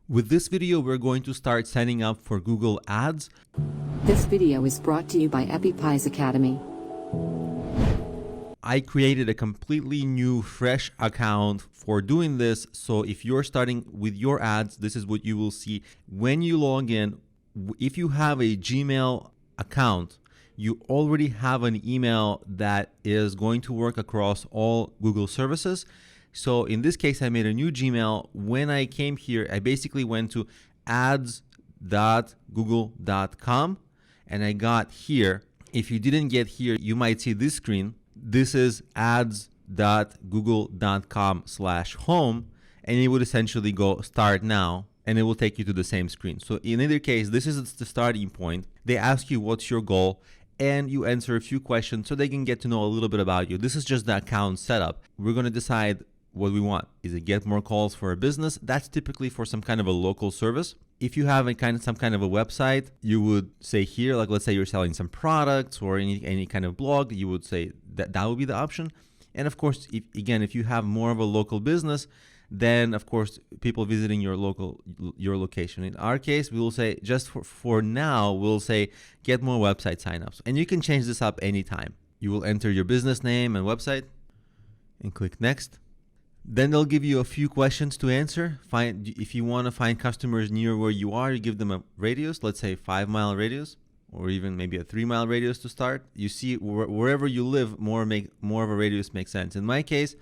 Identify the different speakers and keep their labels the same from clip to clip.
Speaker 1: With this video, we're going to start signing up for Google Ads.
Speaker 2: This video is brought to you by EpiPies Academy.
Speaker 1: I created a completely new, fresh account for doing this. So if you're starting with your ads, this is what you will see when you log in. If you have a Gmail account, you already have an email that is going to work across all Google services. So in this case, I made a new Gmail. When I came here, I basically went to ads.google.com and I got here. If you didn't get here, you might see this screen. This is ads.google.com/home, and it would essentially go start now, and it will take you to the same screen. So in either case, this is the starting point. They ask you what's your goal, and you answer a few questions so they can get to know a little bit about you. This is just the account setup. We're going to decide what we want. Is it get more calls for a business? That's typically for some kind of a local service. If you have some kind of a website, you would say here, like let's say you're selling some products or any kind of blog, you would say that would be the option. And of course, if you have more of a local business, then of course people visiting your location. In our case, we will say just for now, we'll say get more website signups. And you can change this up anytime. You will enter your business name and website and click next. Then they'll give you a few questions to answer. If you want to find customers near where you are, you give them a radius, let's say 5-mile radius, or even maybe a 3-mile radius to start. You see wherever you live, more of a radius makes sense. In my case,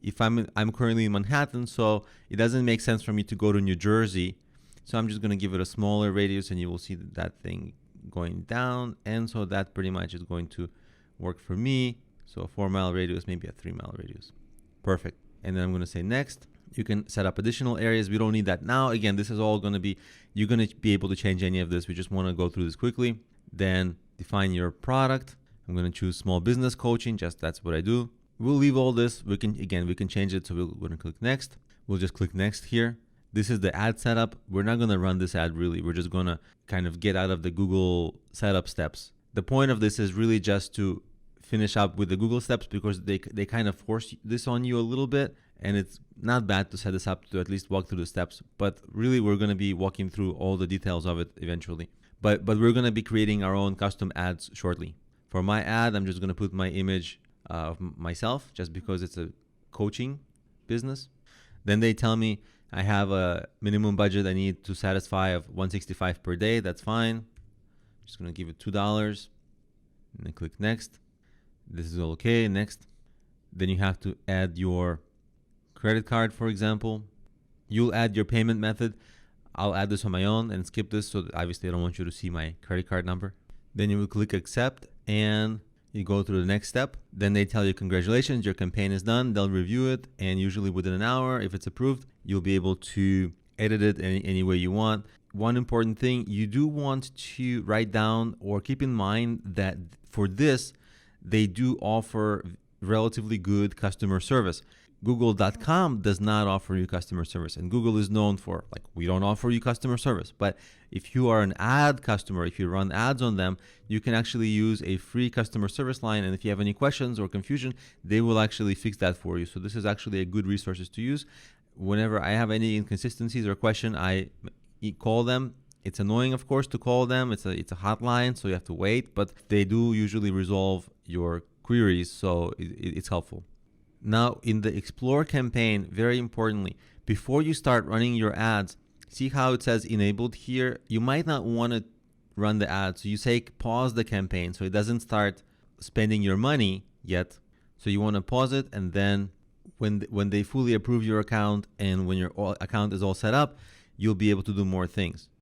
Speaker 1: if I'm currently in Manhattan, so it doesn't make sense for me to go to New Jersey. So I'm just going to give it a smaller radius, and you will see that thing going down. And so that pretty much is going to work for me. So a 4-mile radius, maybe a 3-mile radius. Perfect. And then I'm going to say next. You can set up additional areas. We don't need that now. Again, this is all going to be, you're going to be able to change any of this. We just want to go through this quickly. Then define your product. I'm going to choose small business coaching. Just that's what I do. We'll leave all this. We can change it. So we're going to click next. We'll just click next here. This is the ad setup. We're not going to run this ad really. We're just going to kind of get out of the Google setup steps. The point of this is really just to finish up with the Google steps because they kind of force this on you a little bit, and it's not bad to set this up to at least walk through the steps, but really we're going to be walking through all the details of it eventually. But we're going to be creating our own custom ads shortly. For my ad, I'm just going to put my image of myself just because it's a coaching business. Then they tell me I have a minimum budget I need to satisfy of $165 per day. That's fine. Just going to give it $2 and then click next. This is all okay. Next. Then you have to add your credit card, for example. You'll add your payment method. I'll add this on my own and skip this. So obviously I don't want you to see my credit card number. Then you will click accept and you go through the next step. Then they tell you congratulations, your campaign is done. They'll review it, and usually within an hour, if it's approved, you'll be able to edit it any way you want. One important thing, you do want to write down or keep in mind that for this, they do offer relatively good customer service. Google.com does not offer you customer service, and Google is known for, like, we don't offer you customer service. But if you are an ad customer, if you run ads on them, you can actually use a free customer service line, and if you have any questions or confusion, they will actually fix that for you. So this is actually a good resources to use. Whenever I have any inconsistencies or question, I call them. It's annoying, of course, to call them. It's a hotline, so you have to wait, but they do usually resolve your queries, so it's helpful. Now, in the Explore campaign, very importantly, before you start running your ads, see how it says enabled here? You might not want to run the ad, so you say pause the campaign so it doesn't start spending your money yet. So you want to pause it, and then when they fully approve your account and when your account is all set up, you'll be able to do more things.